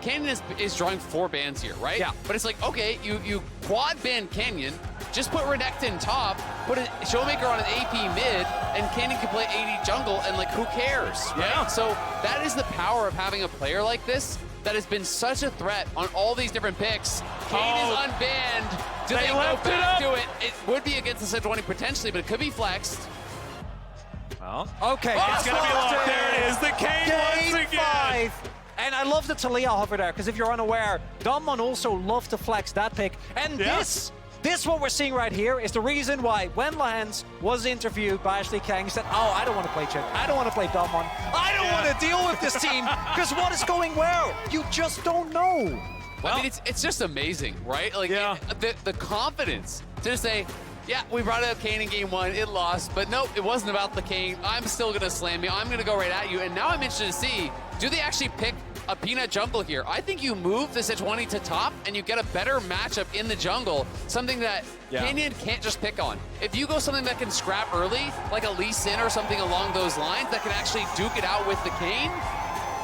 Canyon is drawing 4 bans here, right? Yeah. But it's like, okay, you quad ban Canyon, just put Renekton top, put a ShowMaker on an AP mid, and Canyon can play AD jungle, and like, who cares, right? Yeah. So that is the power of having a player like this that has been such a threat on all these different picks. Kayn is unbanned. Do they go back to it? It would be against the Sejuani potentially, but it could be flexed. Well, okay. It's going to be locked. There it is. The Kayn once again. 5. And I love the Talia hover there, because if you're unaware, Domon also loved to flex that pick. And this what we're seeing right here is the reason why when Lehends was interviewed by Ashley Kang, he said, oh, I don't want to play Chen. I don't want to play Domon. I don't want to deal with this team, because what is going well? You just don't know. Well, I mean, it's just amazing, right? Like, the confidence to just say, yeah, we brought out Kayn in game 1, it lost, but nope, it wasn't about the Kayn. I'm still gonna slam you, I'm gonna go right at you, and now I'm interested to see, do they actually pick a peanut jungle here? I think you move the Sejuani to top, and you get a better matchup in the jungle, something that Canyon can't just pick on. If you go something that can scrap early, like a Lee Sin or something along those lines, that can actually duke it out with the Kayn,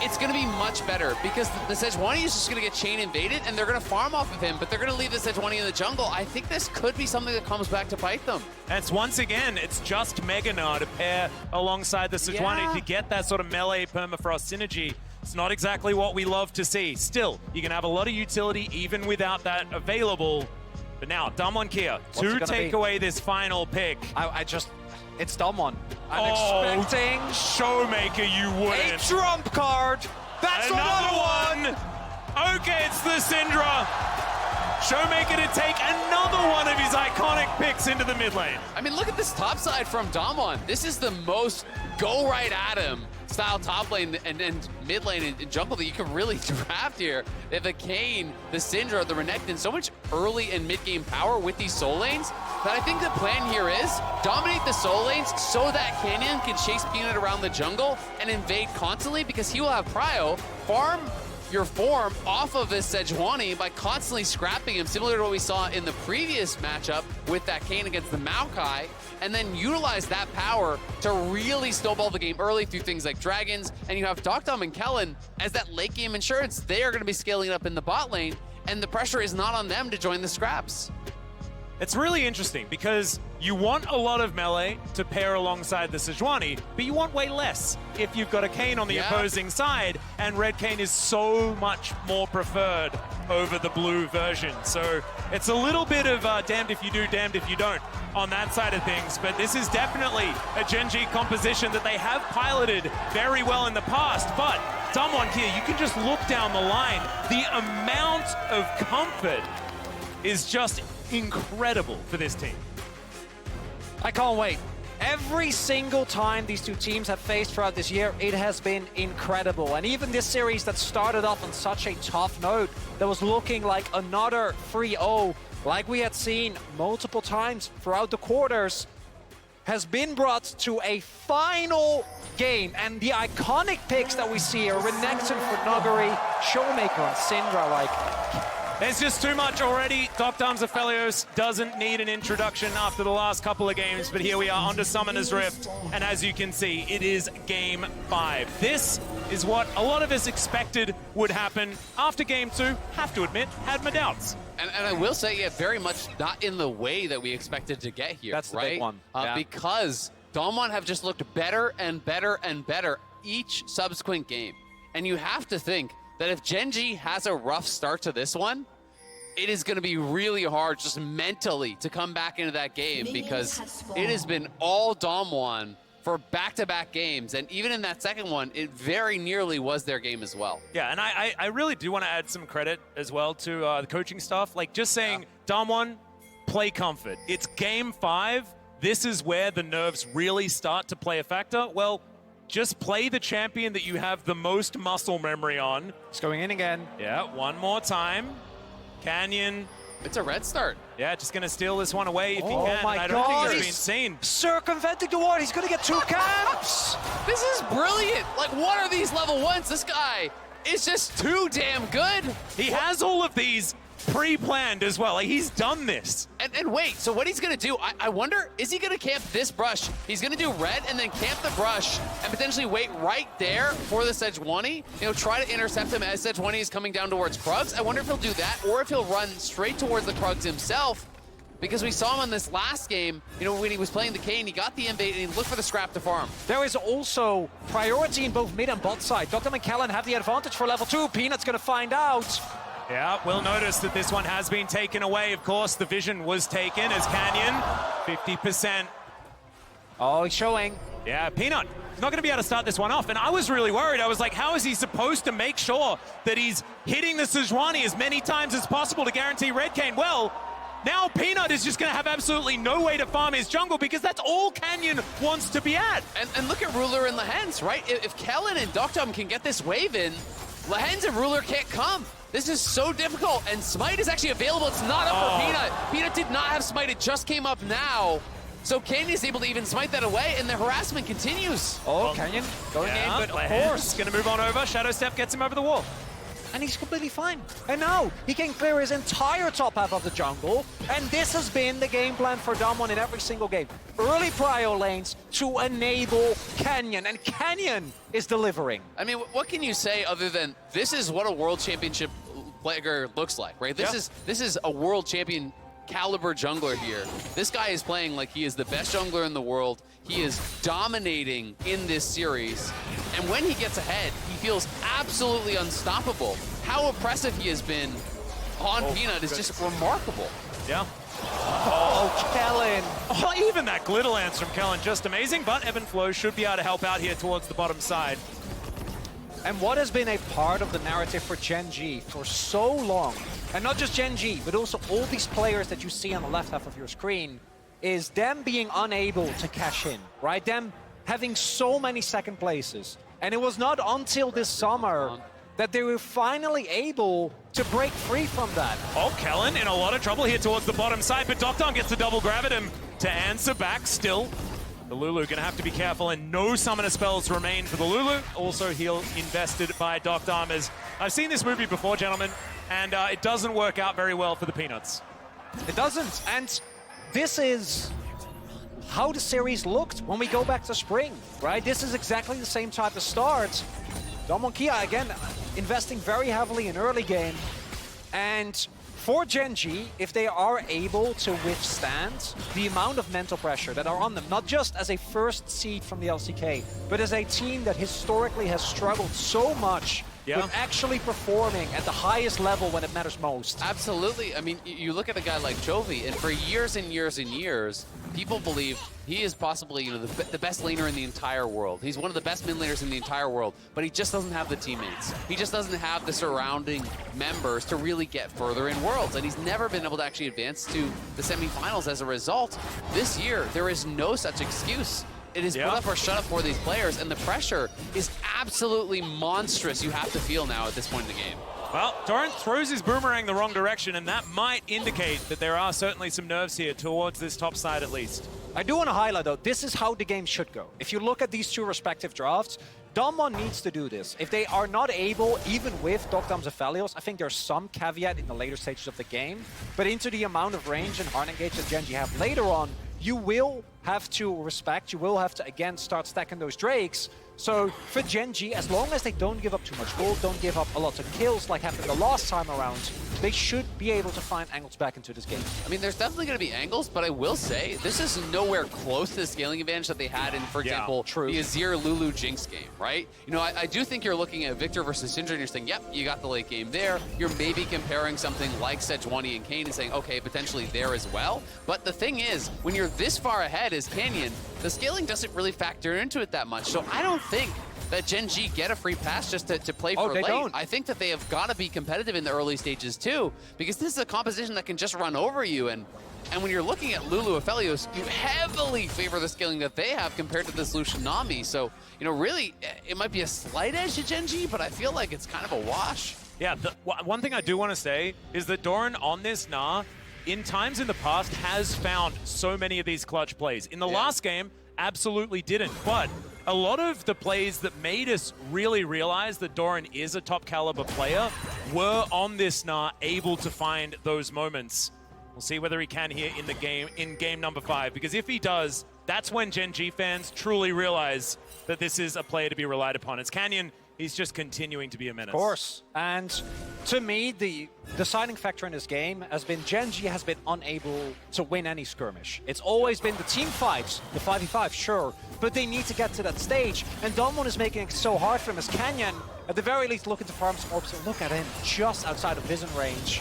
it's going to be much better because the Sejuani is just going to get chain invaded and they're going to farm off of him, but they're going to leave the Sejuani in the jungle. I think this could be something that comes back to bite them. And it's once again, it's just Mega Gnar to pair alongside the Sejuani to get that sort of melee permafrost synergy. It's not exactly what we love to see. Still, you can have a lot of utility even without that available. But now, Damwon Kia to take away this final pick. It's Domon. I'm expecting ShowMaker, you wouldn't. A trump card. That's another one. Okay, it's the Syndra. ShowMaker to take another one of his iconic picks into the mid lane. I mean, look at this top side from Damwon. This is the most go right at him style top lane and mid lane and jungle that you can really draft here. They have the Kayn, the Syndra, the Renekton, so much early and mid game power with these soul lanes that I think the plan here is dominate the soul lanes so that Canyon can chase Peanut around the jungle and invade constantly because he will have prio, farm your form off of this Sejuani by constantly scrapping him, similar to what we saw in the previous matchup with that Kayn against the Maokai, and then utilize that power to really snowball the game early through things like dragons, and you have deokdam and Kellin as that late game insurance. They are going to be scaling up in the bot lane, and the pressure is not on them to join the scraps. It's really interesting because you want a lot of melee to pair alongside the Sejuani, but you want way less if you've got a Kayn on the opposing side, and red Kayn is so much more preferred over the blue version. So it's a little bit of damned if you do, damned if you don't on that side of things, but this is definitely a Gen.G composition that they have piloted very well in the past. But Damwon here, you can just look down the line. The amount of comfort is just incredible for this team. I can't wait. Every single time these two teams have faced throughout this year, it has been incredible. And even this series that started off on such a tough note, that was looking like another 3-0, like we had seen multiple times throughout the quarters, has been brought to a final game. And the iconic picks that we see here, Renekton for Nuguri, ShowMaker on Syndra, like... There's just too much already. deokdam Aphelios doesn't need an introduction after the last couple of games, but here we are onto Summoner's Rift, and as you can see, it is Game 5. This is what a lot of us expected would happen after Game 2, have to admit, had my doubts. And I will say, yeah, very much not in the way that we expected to get here, That's the big one. Because Damwon have just looked better and better and better each subsequent game. And you have to think that if Gen.G has a rough start to this one, it is going to be really hard just mentally to come back into that game because it has been all Damwon for back-to-back games. And even in that second one, it very nearly was their game as well. Yeah, and I really do want to add some credit as well to the coaching staff. Like just saying, Damwon, play comfort. It's Game 5. This is where the nerves really start to play a factor. Well, just play the champion that you have the most muscle memory on. It's going in again. Yeah, one more time. Canyon. It's a red start. Yeah, just going to steal this one away if he can. My I don't God, think it's been seen. Circumventing the ward. He's going to get 2 camps. This is brilliant. Like, what are these level 1s? This guy is just too damn good. He has all of these pre-planned as well. Like, he's done this. And wait, so what he's gonna do, I wonder, is he gonna camp this brush? He's gonna do red and then camp the brush and potentially wait right there for the Sejuani, try to intercept him as Sejuani is coming down towards Krugs. I wonder if he'll do that or if he'll run straight towards the Krugs himself, because we saw him in this last game, when he was playing the Kayn, he got the invade and he looked for the scrap to farm. There is also priority in both mid and bot side. deokdam and Kellin have the advantage for level 2. Peanut's gonna find out. Yeah, we'll notice that this one has been taken away. Of course, the vision was taken as Canyon, 50%. Oh, he's showing. Yeah, Peanut, he's not going to be able to start this one off. And I was really worried. I was like, how is he supposed to make sure that he's hitting the Sejuani as many times as possible to guarantee Red Kayn? Well, now Peanut is just going to have absolutely no way to farm his jungle because that's all Canyon wants to be at. And look at Ruler and Lehends, right? If Kellin and deokdam can get this wave in, Lehends and Ruler can't come. This is so difficult, and Smite is actually available. It's not up for Peanut. Peanut did not have Smite. It just came up now. So Kayn is able to even smite that away, and the harassment continues. Oh, Canyon going in, but of course. Going to move on over. Shadow Step gets him over the wall. And he's completely fine. And now he can clear his entire top half of the jungle. And this has been the game plan for Damwon in every single game. Early prio lanes to enable Canyon. And Canyon is delivering. I mean, what can you say other than this is what a world championship player looks like, right? This is a world champion caliber jungler here. This guy is playing like he is the best jungler in the world. He is dominating in this series. And when he gets ahead, he feels absolutely unstoppable. How oppressive he has been on Peanut is just remarkable. Yeah. Oh, Kellin. Oh, even that glitter lance from Kellin, just amazing. But Ebb and Flow should be able to help out here towards the bottom side. And what has been a part of the narrative for Gen.G for so long, and not just Gen.G, but also all these players that you see on the left half of your screen, is them being unable to cash in, right? Them having so many second places. And it was not until this summer that they were finally able to break free from that. Oh, Kellin in a lot of trouble here towards the bottom side, but deokdam gets the double grab at him to answer back still. The Lulu gonna have to be careful, and no summoner spells remain for the Lulu. Also heal invested by deokdam, as I've seen this movie before, gentlemen, and it doesn't work out very well for the Peanuts. It doesn't, and this is how the series looked when we go back to spring, right? This is exactly the same type of start. Damwon Kia, again, investing very heavily in early game, and for Gen.G, if they are able to withstand the amount of mental pressure that are on them, not just as a first seed from the LCK, but as a team that historically has struggled so much with actually performing at the highest level when it matters most. Absolutely. I mean, you look at a guy like Chovy, and for years and years and years, people believe he is possibly the best laner in the entire world. He's one of the best mid laners in the entire world, but he just doesn't have the teammates. He just doesn't have the surrounding members to really get further in Worlds, and he's never been able to actually advance to the semifinals as a result. This year, there is no such excuse. It is put up or shut up for these players, and the pressure is absolutely monstrous you have to feel now at this point in the game. Well, Doran throws his boomerang the wrong direction, and that might indicate that there are certainly some nerves here towards this top side at least. I do want to highlight, though, this is how the game should go. If you look at these two respective drafts, Damwon needs to do this. If they are not able, even with deokdam's Aphelios, I think there's some caveat in the later stages of the game, but into the amount of range and hard engage that Gen.G have later on, you will have to respect, you will have to, again, start stacking those Drakes. So for Gen.G, as long as they don't give up too much gold, don't give up a lot of kills like happened the last time around, they should be able to find angles back into this game. I mean, there's definitely going to be angles, but I will say, this is nowhere close to the scaling advantage that they had in, for example, the Azir Lulu Jinx game, right? I do think you're looking at Viktor versus Syndra and you're saying, yep, you got the late game there. You're maybe comparing something like Sejuani and Kayn and saying, okay, potentially there as well. But the thing is, when you're this far ahead as Canyon, the scaling doesn't really factor into it that much. So I don't think that Gen.G get a free pass just to play for late. Don't. I think that they have got to be competitive in the early stages too, because this is a composition that can just run over you. And when you're looking at Lulu Aphelios, you heavily favor the scaling that they have compared to this Lucien Nami. So, really, it might be a slight edge to Gen.G, but I feel like it's kind of a wash. Yeah, one thing I do want to say is that Doran on this Gnar, in times in the past, has found so many of these clutch plays. In the last game, absolutely didn't. But a lot of the plays that made us really realize that Doran is a top caliber player were on this Gnar, able to find those moments. We'll see whether he can here in the game, in game number 5, because if he does, that's when Gen.G fans truly realize that this is a player to be relied upon. It's Canyon, he's just continuing to be a menace. Of course. And to me, the deciding factor in this game has been Gen.G has been unable to win any skirmish. It's always been the team fights, the 5v5, sure, but they need to get to that stage. And Doran is making it so hard for him as Canyon, at the very least, looking to farm some orbs. And look at him, just outside of vision range.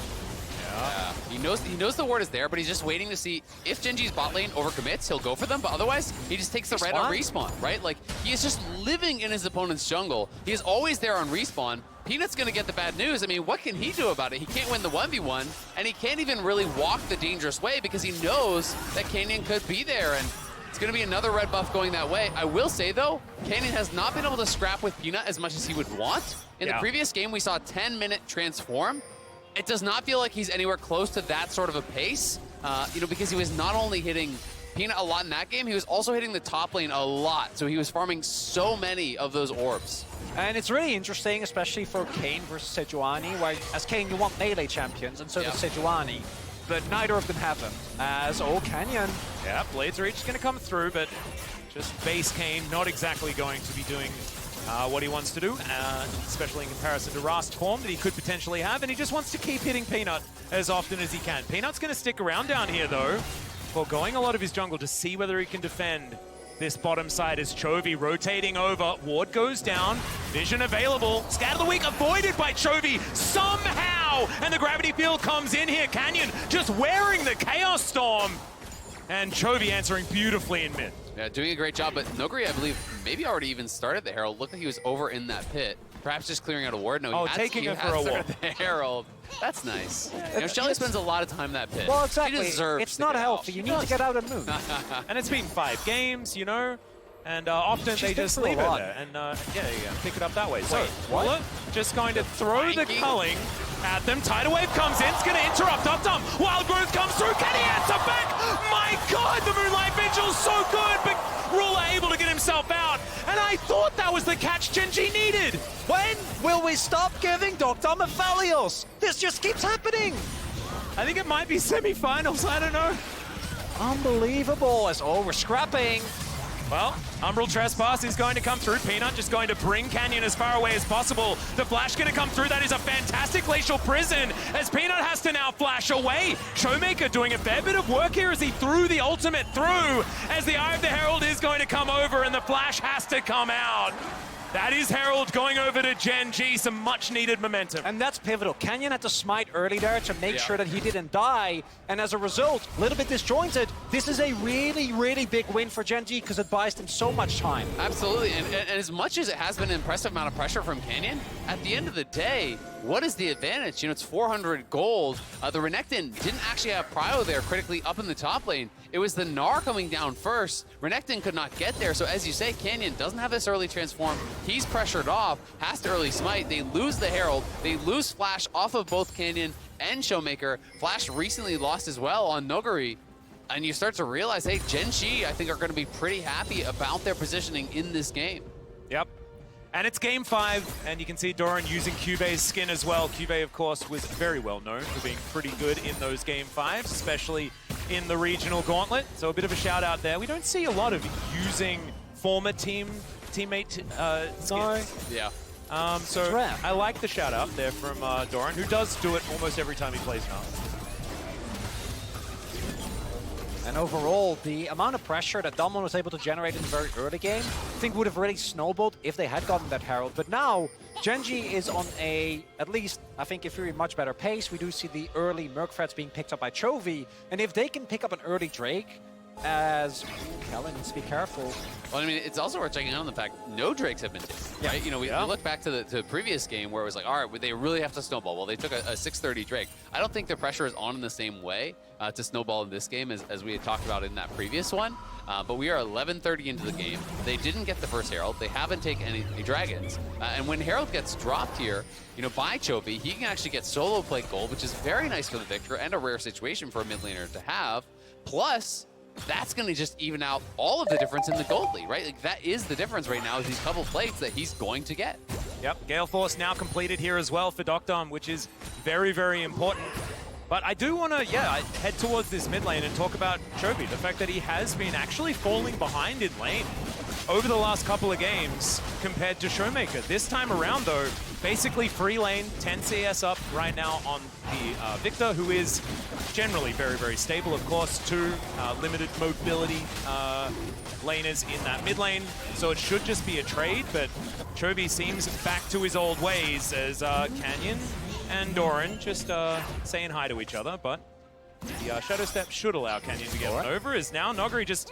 Yeah. He knows the ward is there, but he's just waiting to see if Gen.G's bot lane overcommits, he'll go for them, but otherwise, he just takes the red on respawn, right? Like, he is just living in his opponent's jungle. He is always there on respawn. Peanut's gonna get the bad news. I mean, what can he do about it? He can't win the 1v1, and he can't even really walk the dangerous way because he knows that Canyon could be there, and it's gonna be another red buff going that way. I will say, though, Canyon has not been able to scrap with Peanut as much as he would want. In the previous game, we saw a 10-minute transform. It does not feel like he's anywhere close to that sort of a pace, you know, because he was not only hitting Peanut a lot in that game, he was also hitting the top lane a lot. So he was farming so many of those orbs. And it's really interesting, especially for Kayn versus Sejuani, where as Kayn, you want melee champions, and so does Sejuani. But neither of them have them, as old Canyon. Yeah, Blades Reach is going to come through, but just base Kayn not exactly going to be doing what he wants to do, especially in comparison to Rast form that he could potentially have, and he just wants to keep hitting Peanut as often as he can. Peanut's going to stick around down here, though, foregoing a lot of his jungle to see whether he can defend this bottom side as Chovy rotating over. Ward goes down, vision available, Scatter the Weak avoided by Chovy somehow, and the gravity field comes in here. Canyon just wearing the Chaos Storm, and Chovy answering beautifully in mid. Yeah, doing a great job, but Nuguri, I believe, maybe already even started the Herald. Looked like he was over in that pit. Perhaps just clearing out a ward. No, taking it for a walk. The Herald. That's nice. You know, Shelly spends a lot of time in that pit. Well, exactly. She deserves it's not healthy. You need to get out and move. And it's been 5 games, you know, and often they just leave it there and pick it up that way. So Waller just going to throw the culling at them. Tidal Wave comes in, it's going to interrupt deokdam. Wild Growth comes through, can he answer back? My God, the Moonlight Vigil's so good, but Ruler able to get himself out, and I thought that was the catch Gen.G needed. When will we stop giving deokdam Aphelios? This just keeps happening. I think it might be semi-finals, I don't know. Unbelievable, as we're scrapping. Well, Umbral Trespass is going to come through. Peanut just going to bring Canyon as far away as possible. The flash going to come through. That is a fantastic Glacial Prison as Peanut has to now flash away. ShowMaker doing a fair bit of work here as he threw the ultimate through, as the Eye of the Herald is going to come over and the flash has to come out. That is Herald going over to Gen.G, some much needed momentum. And that's pivotal. Canyon had to smite early there to make sure that he didn't die. And as a result, a little bit disjointed. This is a really, really big win for Gen.G because it buys them so much time. Absolutely, and as much as it has been an impressive amount of pressure from Canyon, at the end of the day, what is the advantage? You know, it's 400 gold. The Renekton didn't actually have prio there critically up in the top lane. It was the Gnar coming down first. Renekton could not get there, so as you say, Canyon doesn't have this early transform. He's pressured off, has to early smite. They lose the Herald. They lose Flash off of both Canyon and ShowMaker. Flash recently lost as well on Nuguri. And you start to realize, hey, Gen.G, I think, are going to be pretty happy about their positioning in this game. Yep. And it's game 5, and you can see Doran using Cube's skin as well. Cube, of course, was very well known for being pretty good in those game 5s, especially in the regional gauntlet. So a bit of a shout out there. We don't see a lot of using former teammate skins. Yeah. So I like the shout out there from Doran, who does do it almost every time he plays Gnar. And overall, the amount of pressure that Doran was able to generate in the very early game, I think would have really snowballed if they had gotten that Herald. But now, Gen.G is on a, at least, I think, if you're in much better pace. We do see the early Merc threats being picked up by Chovy. And if they can pick up an early Drake, as Kellin needs to be careful. Well, I mean, it's also worth checking out on the fact no Drakes have been taken, right? You know, we look back to the previous game where it was like, all right, they really have to snowball. Well, they took a 630 Drake. I don't think the pressure is on in the same way to snowball in this game as we had talked about in that previous one. But we are 11:30 into the game. They didn't get the first Herald. They haven't taken any dragons. And when Herald gets dropped here, you know, by Chovy, he can actually get solo plate gold, which is very nice for the Viktor and a rare situation for a mid laner to have. Plus, that's going to just even out all of the difference in the gold lead, right? Like, that is the difference right now, is these couple plates that he's going to get. Yep, Gale Force now completed here as well for deokdam, which is very, very important. But I do want to, head towards this mid lane and talk about Chovy. The fact that he has been actually falling behind in lane over the last couple of games compared to ShowMaker. This time around, though, basically free lane, 10 CS up right now on the Viktor, who is generally very, very stable, of course. 2 limited mobility laners in that mid lane. So it should just be a trade, but Chovy seems back to his old ways as Canyon and Doran just saying hi to each other, but the Shadow Step should allow Canyon to get one over, as now Nuguri just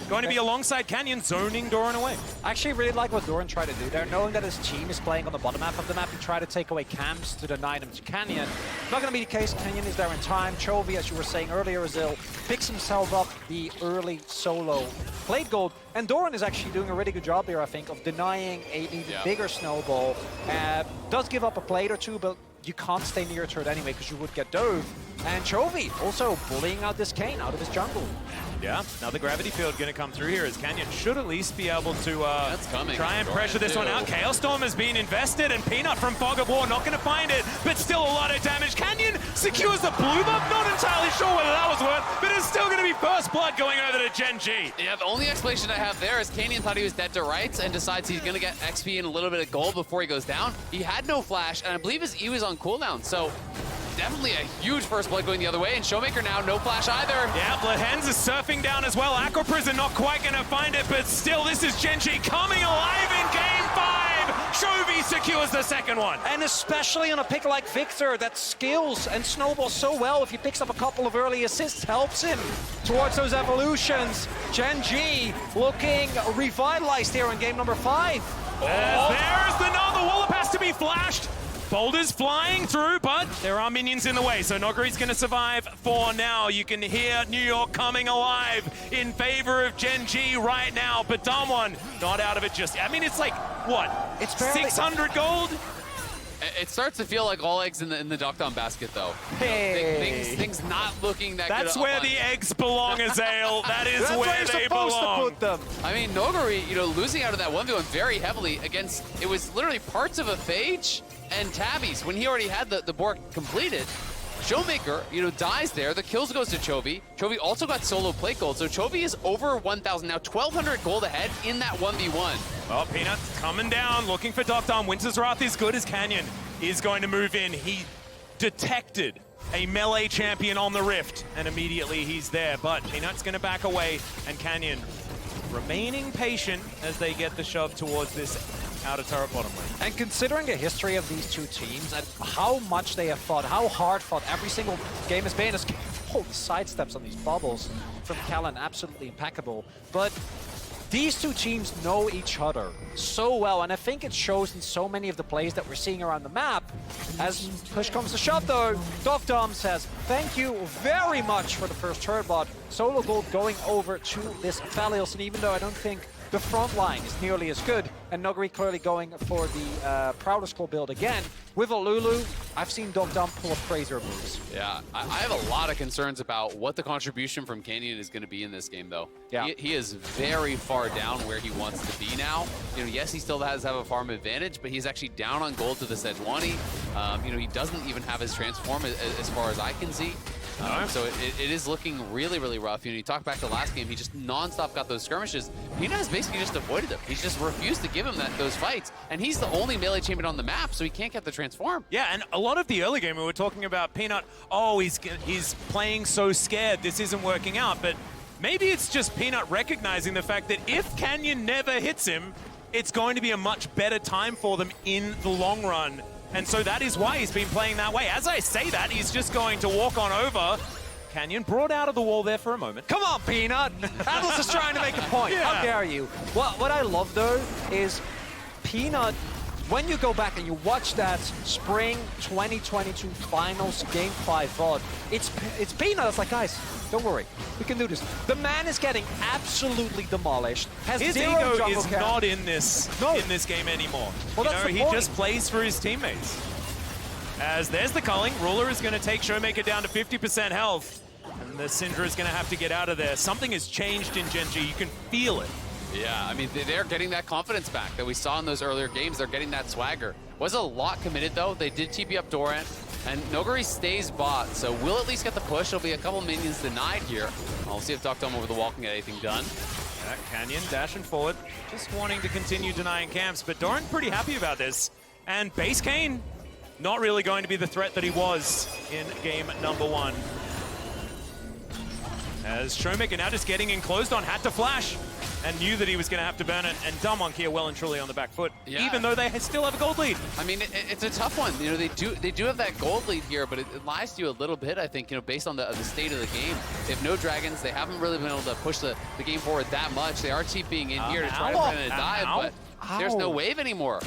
going to be alongside Canyon, zoning Doran away. I actually really like what Doran tried to do there, knowing that his team is playing on the bottom half of the map and try to take away camps to deny them to Canyon. Not going to be the case. Canyon is there in time. Chovy, as you were saying earlier, Azil, picks himself up the early solo plate gold. And Doran is actually doing a really good job here, I think, of denying a even bigger snowball. Does give up a plate or two, but you can't stay near to it anyway because you would get dove. And Chovy also bullying out this Kayn out of his jungle. Yeah, now the gravity field going to come through here as Canyon should at least be able to try and pressure this one out. Chaos Storm has been invested, and Peanut from Fog of War not going to find it, but still a lot of damage. Canyon secures the blue buff, not entirely sure whether that was worth, but it's still going to be first blood going over to Gen.G. Yeah, the only explanation I have there is Canyon thought he was dead to rights and decides he's going to get XP and a little bit of gold before he goes down. He had no flash, and I believe his E was on cooldown, so definitely a huge first blood going the other way, and ShowMaker now no flash either. Yeah, Lehends is surfing down as well. Aqua Prison not quite going to find it, but still this is Gen.G coming alive in Game 5. Chovy secures the second one. And especially on a pick like Viktor that scales and snowballs so well, if he picks up a couple of early assists, helps him towards those evolutions. Gen.G looking revitalized here in game number 5. There's the no, the Wallop has to be flashed. Boulders flying through, but there are minions in the way, so Nuguri's going to survive for now. You can hear New York coming alive in favor of Gen.G right now, but Damwon not out of it just yet. I mean, it's like, what, it's barely 600 gold? It starts to feel like all eggs in the deokdam basket, though. Hey. Things not looking that good. That's where the eggs belong, Azale. That is where they belong. To put them. I mean, Nuguri, losing out of that 1v1 very heavily against, it was literally parts of a Phage and Tabby's when he already had the board completed. ShowMaker, dies there. The kills goes to Chovy. Chovy also got solo plate gold, so Chovy is over 1,000 now, 1,200 gold ahead in that 1v1. Oh, Peanut coming down, looking for deokdam. Winter's Wrath is good as Canyon is going to move in. He detected a melee champion on the Rift, and immediately he's there. But Peanut's going to back away, and Canyon remaining patient as they get the shove towards this outer turret bottom lane. And considering the history of these two teams and how much they have fought, how hard fought every single game has been, the sidesteps on these bubbles from Kellin, absolutely impeccable. But these two teams know each other so well, and I think it shows in so many of the plays that we're seeing around the map. As push comes to shove though, deokdam says, thank you very much for the first turret bot. Solo gold going over to this Aphelios, and even though I don't think the front line is nearly as good, and Nuguri clearly going for the Prowler Skull build again. With a Lulu, I've seen deokdam pull up crazier moves. Yeah, I have a lot of concerns about what the contribution from Canyon is going to be in this game, though. Yeah. He is very far down where he wants to be now. Yes, he still has to have a farm advantage, but he's actually down on gold to the Sejuani. He doesn't even have his transform as far as I can see. So it is looking really, really rough. You talk back to last game, he just non-stop got those skirmishes. Peanut has basically just avoided them. He's just refused to give him those fights. And he's the only melee champion on the map, so he can't get the transform. Yeah, and a lot of the early game we were talking about Peanut, he's playing so scared, this isn't working out. But maybe it's just Peanut recognizing the fact that if Canyon never hits him, it's going to be a much better time for them in the long run. And so that is why he's been playing that way. As I say that, he's just going to walk on over. Canyon brought out of the wall there for a moment. Come on, Peanut! Atlas is trying to make a point. Yeah. How dare you? What I love, though, is Peanut, when you go back and you watch that Spring 2022 Finals Game 5 VOD, it's Peanut that's like, guys, don't worry, we can do this. The man is getting absolutely demolished. His ego is not in this game anymore. Well, he just plays for his teammates. As there's the culling, Ruler is going to take ShowMaker down to 50% health. And the Syndra is going to have to get out of there. Something has changed in Gen.G. You can feel it. Yeah, I mean, they're getting that confidence back that we saw in those earlier games. They're getting that swagger. Was a lot committed though. They did TP up Doran, and Nuguri stays bot, so we'll at least get the push. There'll be a couple minions denied here. I'll see if deokdam over the wall can get anything done. Canyon dashing forward, just wanting to continue denying camps, but Doran pretty happy about this. And base Kayn, not really going to be the threat that he was in game number 1. As ShowMaker now just getting enclosed on, had to flash, and knew that he was going to have to burn it, and Damwon here well and truly on the back foot, even though they still have a gold lead. I mean, it's a tough one. You know, they do have that gold lead here, but it lies to you a little bit, I think, you know, based on the state of the game. They have no dragons. They haven't really been able to push the game forward that much. They are TPing in here to try to prevent a dive, but there's no wave anymore.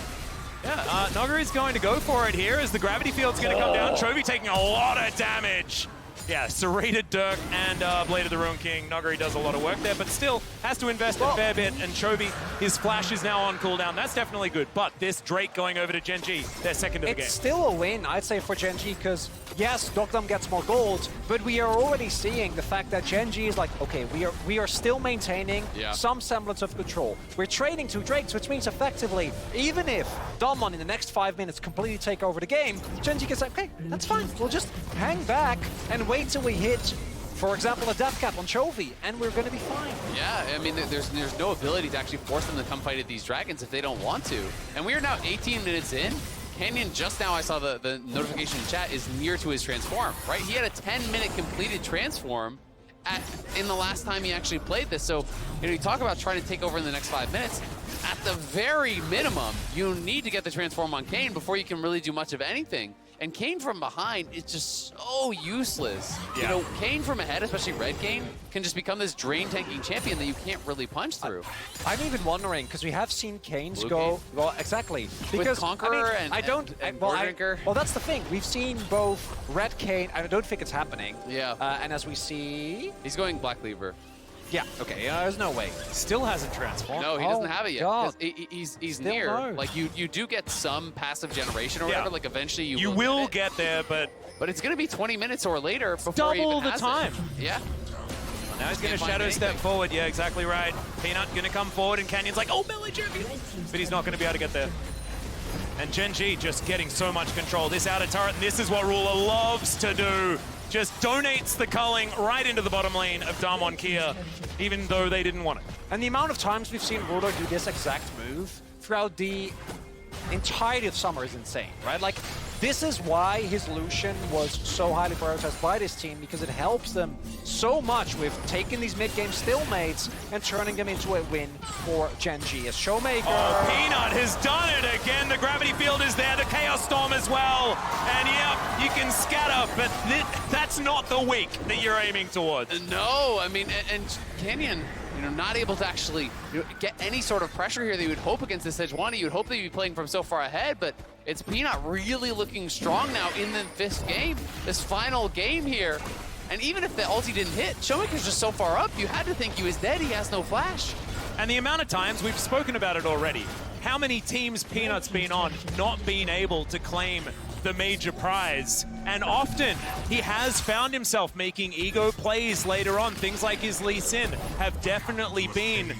Yeah, Nuguri's going to go for it here as the gravity field's going to come down. Chovy taking a lot of damage. Yeah, serrated Dirk and Blade of the Ruin King. Nuguri does a lot of work there, but still has to invest a fair bit. And Chovy, his flash is now on cooldown. That's definitely good. But this Drake going over to Gen.G, their second of the game. It's still a win, I'd say, for Gen.G, because yes, deokdam gets more gold, but we are already seeing the fact that Gen.G is like, okay, we are still maintaining some semblance of control. We're trading 2 Drakes, which means effectively, even if Damwon in the next 5 minutes completely take over the game, Gen.G can say, okay, that's fine. We'll just hang back and wait till we hit, for example, a death cap on Chovy, and we're going to be fine. Yeah, I mean, there's no ability to actually force them to come fight at these dragons if they don't want to. And we are now 18 minutes in. Canyon, just now I saw the notification in chat, is near to his transform, right? He had a 10-minute completed transform in the last time he actually played this. So, you know, you talk about trying to take over in the next 5 minutes. At the very minimum, you need to get the transform on Kayn before you can really do much of anything. And Kayn from behind is just so useless. Yeah. You know, Kayn from ahead, especially red Kayn, can just become this drain tanking champion that you can't really punch through. I'm even wondering, because we have seen Kayn's go... Well, exactly. Because, with Conqueror well, that's the thing. We've seen both red Kayn, I don't think it's happening. Yeah. And as we see... He's going Black Cleaver. Yeah, okay, there's no way. Still hasn't transformed. No, he doesn't have it yet. God. He's Still near. no. Like, you do get some passive generation or whatever. Like, eventually you will get there, but it's going to be 20 minutes or later before double he even the has time. It. Yeah. Now he's going to shadow step forward. Yeah, exactly right. Peanut going to come forward, and Canyon's like, oh, melee champion. But he's not going to be able to get there. And Gen.G just getting so much control. This outer turret, and this is what Ruler loves to do. Just donates the culling right into the bottom lane of Damwon Kia, even though they didn't want it. And the amount of times we've seen Ruler do this exact move throughout the entirety of summer is insane, right? Like, this is why his Lucien was so highly prioritized by this team, because it helps them so much with taking these mid-game stalemates and turning them into a win for Gen.G. As ShowMaker... Oh, Peanut has done it again. The gravity field is there, the Chaos Storm as well. And yeah, you can scatter, but that's not the weak that you're aiming towards. No, I mean, and Canyon, you know, not able to actually get any sort of pressure here that you would hope against the Sejuani. You would hope that you'd be playing from so far ahead, but it's Peanut really looking strong now in the 5th game, this final game here. And even if the ulti didn't hit, ShowMaker's just so far up, you had to think he was dead. He has no flash. And the amount of times, we've spoken about it already, how many teams Peanut's been on not being able to claim the major prize. And often, he has found himself making ego plays later on. Things like his Lee Sin have definitely been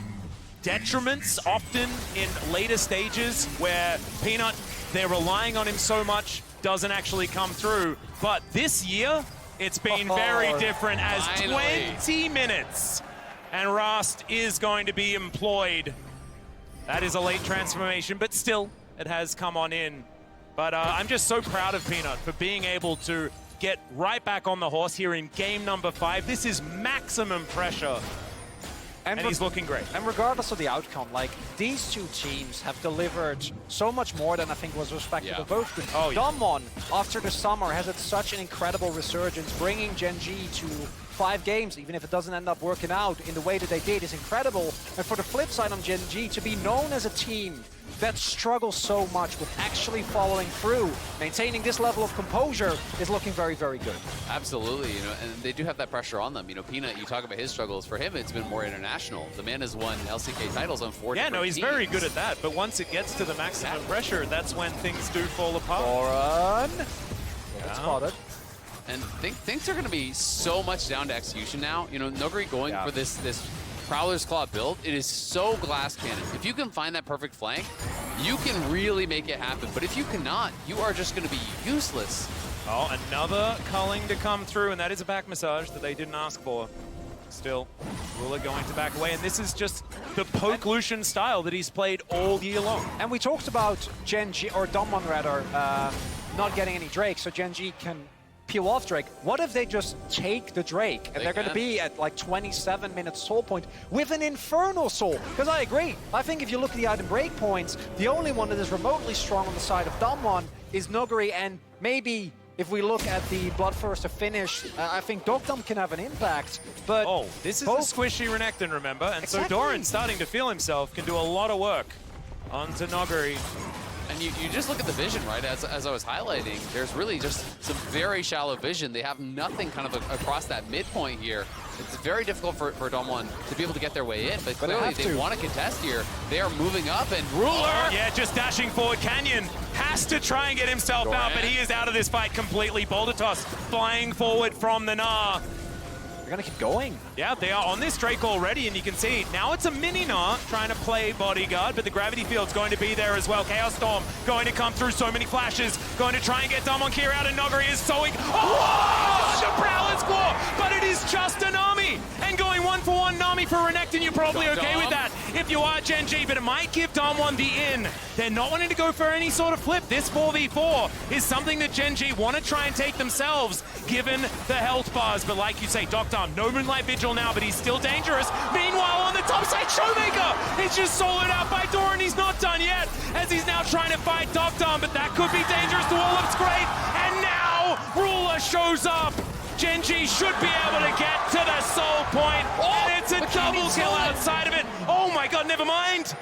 detriments, often in later stages, where Peanut, they're relying on him so much, doesn't actually come through. But this year, it's been very different as 20 minutes. And Rast is going to be employed. That is a late transformation, but still, it has come on in. But I'm just so proud of Peanut for being able to get right back on the horse here in game number 5. This is maximum pressure. And he's looking great. And regardless of the outcome, like, these two teams have delivered so much more than I think was respected of both. Damwon, after the summer, has had such an incredible resurgence, bringing Gen.G to 5 games, even if it doesn't end up working out in the way that they did, is incredible. And for the flip side on Gen.G, to be known as a team that struggles so much with actually following through, maintaining this level of composure, is looking very, very good. Absolutely, you know, and they do have that pressure on them. You know, Peanut, you talk about his struggles. For him, it's been more international. The man has won LCK titles on 4 different he's teams. very good at that, but once it gets to the maximum pressure, that's when things do fall apart. Doran. Spotted. And things are going to be so much down to execution now. You know, Nuguri going for this Prowler's Claw build, it is so glass cannon. If you can find that perfect flank, you can really make it happen. But if you cannot, you are just going to be useless. Oh, another culling to come through, and that is a back massage that they didn't ask for. Still, Ruler going to back away, and this is just the poke Lucian style that he's played all year long. And we talked about Gen.G, or Damwon rather, not getting any Drake, so Gen.G can peel off Drake. What if they just take the Drake, and they're going to be at like 27 minutes soul point with an Infernal Soul? Because I agree. I think if you look at the item break points, the only one that is remotely strong on the side of Damwon is Nuguri, and maybe if we look at the Bloodthirster finish, I think deokdam can have an impact, but... Oh, this is a squishy Renekton, remember? And so Doran, starting to feel himself, can do a lot of work onto Nuguri. And you just look at the vision, right? As I was highlighting, there's really just some very shallow vision. They have nothing kind of across that midpoint here. It's very difficult for Damwon to be able to get their way in, but clearly they want to contest here. They are moving up, and Ruler... Yeah, just dashing forward. Canyon has to try and get himself out, but he is out of this fight completely. Boulder toss flying forward from the Gnar. They're going to keep going. Yeah, they are on this Drake already, and you can see now it's a mini Gnar trying to play bodyguard, but the gravity field's going to be there as well. Chaos Storm going to come through, so many flashes, going to try and get Damwon Kier out, and Nuguri is sowing. Oh, the Prowler's Claw, but it is just a Nami. And going 1-for-1 Nami for Renekton, you're probably okay with that if you are Gen.G, but it might give Damwon the in. They're not wanting to go for any sort of flip. This 4v4 is something that Gen.G want to try and take themselves, given the health bars. But like you say, deokdam, no Moonlight Vigil now, but he's still dangerous. Meanwhile, on the top side, ShowMaker is just soloed out by Doran. He's not done yet, as he's now trying to fight deokdam, but that could be dangerous. The wall looks great, and now Ruler shows up. Gen.G should be able to get to the soul point, and it's a double kill outside of it. Oh my god, never mind.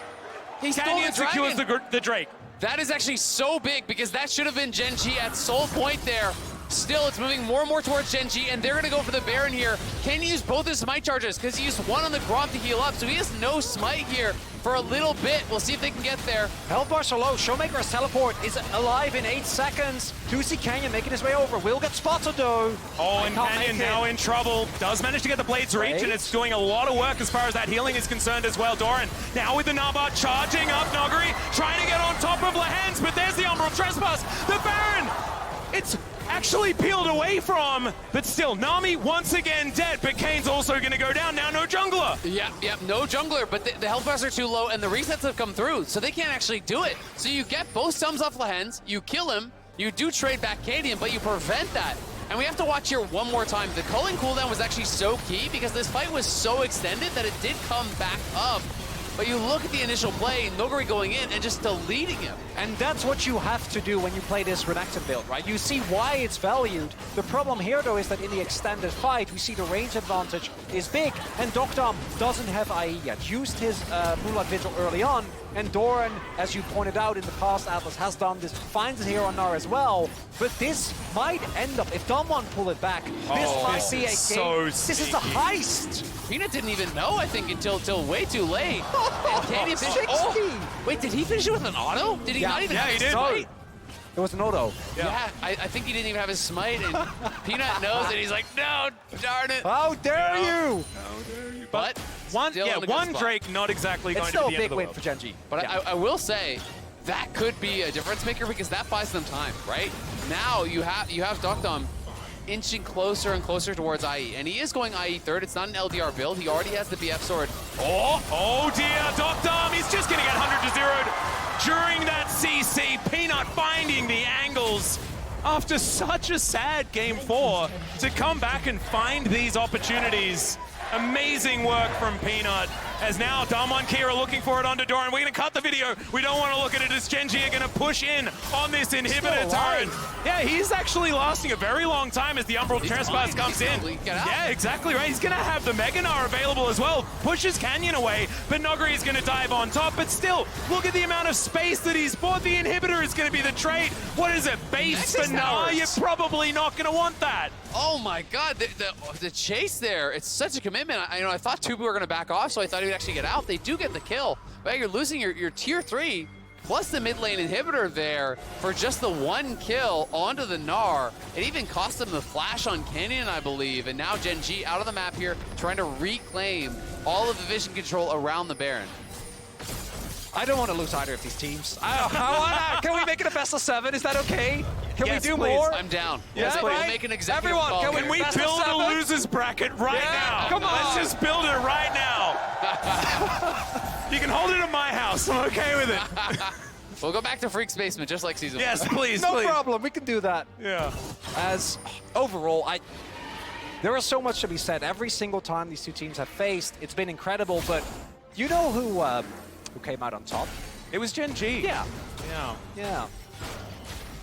Canyon secures the Drake. That is actually so big, because that should have been Gen.G at soul point there. Still, it's moving more and more towards Gen.G, and they're going to go for the Baron here. Can he use both his smite charges? Because he used one on the Gromp to heal up, so he has no smite here for a little bit. We'll see if they can get there. Health bars are low. ShowMaker's teleport is alive in 8 seconds. Do see Canyon making his way over. Will get spotted though. Oh, and Canyon now in trouble. Does manage to get the Blades reach, and it's doing a lot of work as far as that healing is concerned as well. Doran now with the Naba charging up Nuguri, trying to get on top of Lehends, but there's the Umbral Trespass. The Baron! It's actually peeled away from, but still, Nami once again dead, but Kayn's also going to go down. Now no jungler. Yep, no jungler, but the health bars are too low, and the resets have come through, so they can't actually do it. So you get both sums off Lehends, you kill him, you do trade back Cadian, but you prevent that. And we have to watch here one more time. The culling cooldown was actually so key, because this fight was so extended that it did come back up. But you look at the initial play, Nuguri going in and just deleting him. And that's what you have to do when you play this Renekton build, right? You see why it's valued. The problem here, though, is that in the extended fight, we see the range advantage is big, and deokdam doesn't have IE yet. Used his Moonlight Vigil early on, and Doran, as you pointed out in the past, Atlas has done this, finds it here on Gnar as well. But this might end up, if Damwon pull it back, this might be a game. This is a heist. Peanut didn't even know, I think, until way too late. And Cadian finished. 60. Oh, wait, did he finish it with an auto? Did he not even have his smite? It was an auto. Yeah, I think he didn't even have his smite, and Peanut knows, and he's like, no, darn it. How dare you? How dare you? But one Drake, not exactly going to be the end of the world. It's still a big win for Gen.G. But I will say, that could be a difference maker, because that buys them time, right? Now you have deokdam inching closer and closer towards IE, and he is going IE third. It's not an LDR build. He already has the BF sword. Oh dear, deokdam, he's just going to get 100 to 0'd during that CC. Peanut finding the angles after such a sad game 4 to come back and find these opportunities. Amazing work from Peanut, as now Damwon Kier are looking for it onto Doran. We're going to cut the video. We don't want to look at it, as Gen.G are going to push in on this inhibitor turret. Yeah, he's actually lasting a very long time as the Umbral Trespass comes in. Yeah, exactly right. He's going to have the Mega Gnar available as well. Pushes Canyon away, but Nuguri is going to dive on top. But still, look at the amount of space that he's bought. The inhibitor is going to be the trade. What is it, base for Gnar? You're probably not going to want that. Oh my god, the chase there, it's such a commitment. I thought Tubu were going to back off, so I thought he would actually get out. They do get the kill, but you're losing your tier 3 plus the mid lane inhibitor there for just the 1 kill onto the Gnar. It even cost them the flash on Canyon, I believe, and now Gen.G out of the map here, trying to reclaim all of the vision control around the Baron. I don't want to lose either of these teams. Can we make it a best of 7? Is that okay? Can Yes, we do please. more? I'm down. Yeah, we'll right? make an executive Everyone, call can here. Can we Best of build a 7? losers bracket right Yeah, now? come on. Let's just build it right now. You can hold it at my house. I'm okay with it. We'll go back to Freak's Basement just like season 1. Yes, please, No please. problem. We can do that. Yeah. As overall, there is so much to be said. Every single time these two teams have faced, it's been incredible. But you know who came out on top? It was Gen.G. Yeah. Yeah.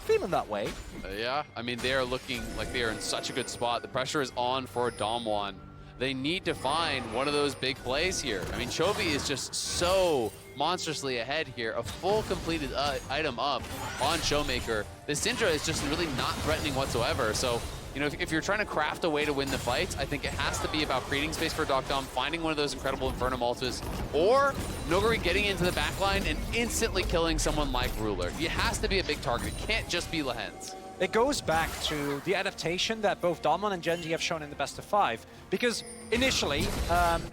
Feeling that way. Yeah, I mean, they are looking like they are in such a good spot. The pressure is on for Damwon. They need to find one of those big plays here. I mean, Chovy is just so monstrously ahead here. A full completed item up on ShowMaker. The Syndra is just really not threatening whatsoever. So, you know, if you're trying to craft a way to win the fight, I think it has to be about creating space for deokdam, finding one of those incredible Inferno Ultis, or Nuguri getting into the backline and instantly killing someone like Ruler. It has to be a big target. It can't just be Lehends. It goes back to the adaptation that both Damwon and Gen.G have shown in the best of 5. Because initially,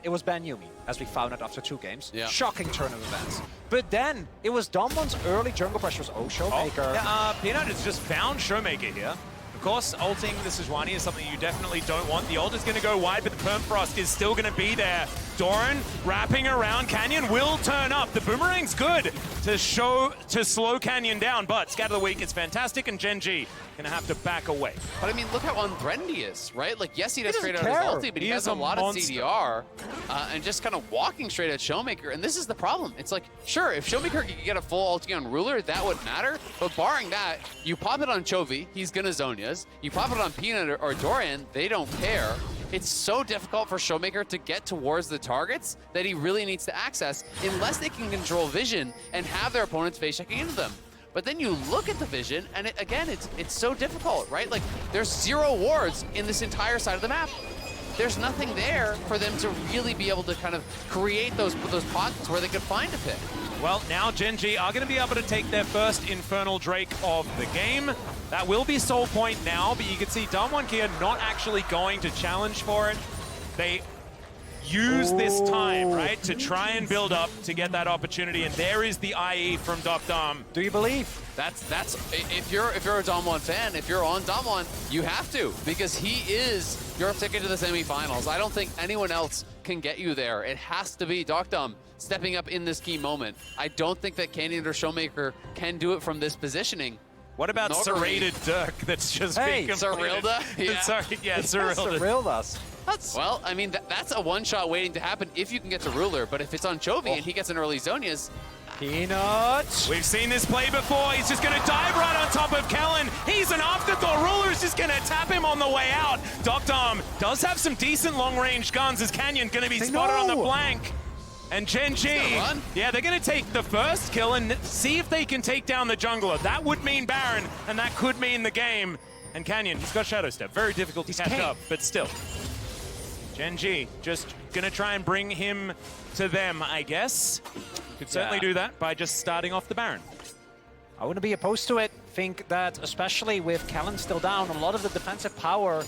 it was Ban Yuumi, as we found out after 2 games. Yeah. Shocking turn of events. But then, it was Damwon's early jungle pressures. Oh, ShowMaker. Peanut has just found ShowMaker here. Of course, ulting the Sejuani is something you definitely don't want. The ult is going to go wide, but the Permafrost is still going to be there. Doran wrapping around. Canyon will turn up. The Boomerang's good to slow Canyon down, but Scatter the Weak is fantastic, and Gen.G going to have to back away. But I mean, look how unthreatened he is, right? Like, yes, he does doesn't straight out his care. ulti, but he He has is a a lot of monster. CDR and just kind of walking straight at ShowMaker. And this is the problem. It's like, sure, if ShowMaker could get a full ulti on Ruler, that wouldn't matter. But barring that, you pop it on Chovy, he's gonna Zhonya's. You pop it on Peanut or Doran, they don't care. It's so difficult for ShowMaker to get towards the targets that he really needs to access unless they can control vision and have their opponents face checking into them. But then you look at the vision, and it's so difficult, right? Like, there's 0 wards in this entire side of the map. There's nothing there for them to really be able to kind of create those pockets where they could find a pick. Well, now Gen.G are going to be able to take their first Infernal Drake of the game. That will be Soul Point now, but you can see Damwon here not actually going to challenge for it. They use this time, right, to try and build up to get that opportunity, and there is the IE from deokdam. Do you believe? That's if you're a Damwon fan, if you're on Damwon, you have to, because he is your ticket to the semifinals. I don't think anyone else can get you there. It has to be deokdam stepping up in this key moment. I don't think that Canyon or ShowMaker can do it from this positioning. What about Nuguri. Serrated Dirk that's just Hey, been completed? Serilda? Yeah. Sorry, yeah, Serilda. Surreal us. Well, I mean, that's a one-shot waiting to happen if you can get to Ruler, but if it's on Chovy and he gets an early Zhonya's, Peanut. We've seen this play before. He's just going to dive right on top of Kellin. He's an afterthought. Ruler's just going to tap him on the way out. deokdam does have some decent long-range guns as Canyon going to be spotted on the flank. And Gen.G, yeah, they're going to take the first kill and see if they can take down the jungler. That would mean Baron, and that could mean the game. And Canyon, he's got Shadow Step. Very difficult to catch up, but still. Gen.G just going to try and bring him to them, I guess. Could certainly do that by just starting off the Baron. I wouldn't be opposed to it. Think that, especially with Kellin still down, a lot of the defensive power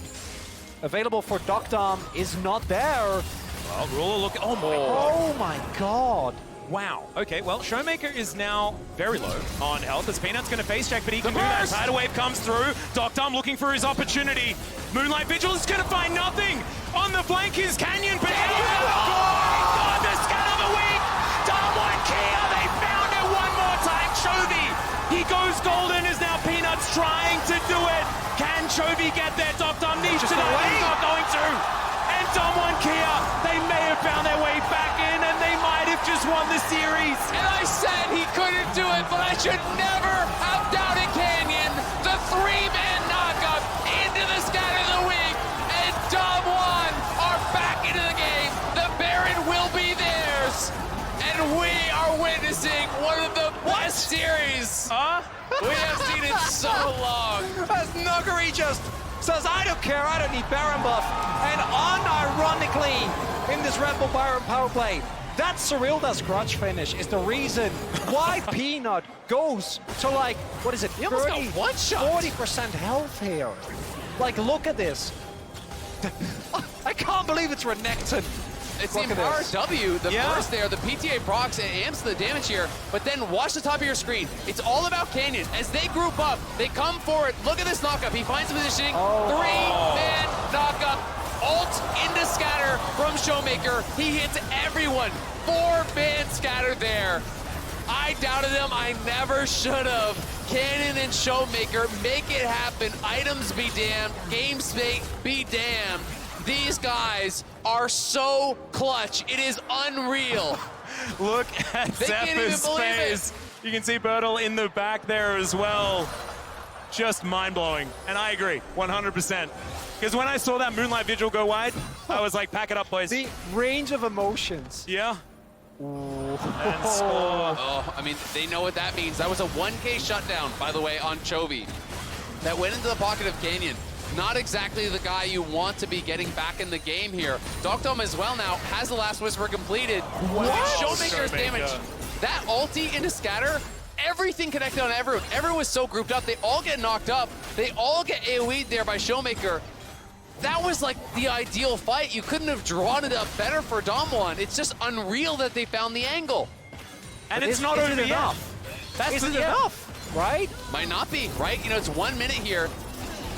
available for deokdam is not there. Well, Ruler look. Oh my. Oh my god. Wow. Okay, well, ShowMaker is now very low on health as Peanut's going to face check, but he can do that. Tidal Wave comes through. deokdam looking for his opportunity. Moonlight Vigil is going to find nothing. On the flank is Canyon, but God, the scan of the week. Damwon Kia, they found it one more time. Chovy, he goes golden as now Peanut's trying to do it. Can Chovy get there? deokdam needs to know he's not going to. And Damwon Kia, they may have found their way back in, and they might have just won the series. and I said he couldn't do it, but I should never have doubted Canyon. The 3-man knockup into the scatter of the week, and Damwon are back into the game. The Baron will be theirs, and we are witnessing one of the best series we have seen in so long. As Nuguri just says, I don't care, I don't need Baron buff. And unironically, in this Red Bull Baron power play, that Serilda's grudge finish is the reason why Peanut goes to, like, what is it, He almost got 30, one-shot. 40% health here. Like, look at this. I can't believe it's Renekton It's Look the at Empower this. W, the Yeah. burst there, the PTA procs, it amps the damage here, but then watch the top of your screen. It's all about Canyon. As they group up, they come forward. Look at this knockup. He finds the positioning. Three-man knockup. Ult into scatter from ShowMaker. He hits everyone. 4-man scatter there. I doubted him. I never should have. Canyon and ShowMaker make it happen. Items be damned. Game state be damned. These guys are so clutch. It is unreal. Look at They can't even Zephyr's believe it. face. You can see Bertle in the back there as well. Just mind-blowing. And I agree, 100%. Because when I saw that Moonlight Vigil go wide, I was like, pack it up, boys. The range of emotions. Yeah. And score. Oh, I mean, they know what that means. That was a 1K shutdown, by the way, on Chovy. That went into the pocket of Canyon. Not exactly the guy you want to be getting back in the game here. deokdam as well now has the Last Whisper completed. Wow. ShowMaker's damage. That ulti into scatter, everything connected on everyone. Everyone was so grouped up. They all get knocked up. They all get AoE'd there by ShowMaker. That was like the ideal fight. You couldn't have drawn it up better for Damwon. It's just unreal that they found the angle. And it's not over enough. That's Is it enough? Right? Might not be, right? You know, it's 1 minute here.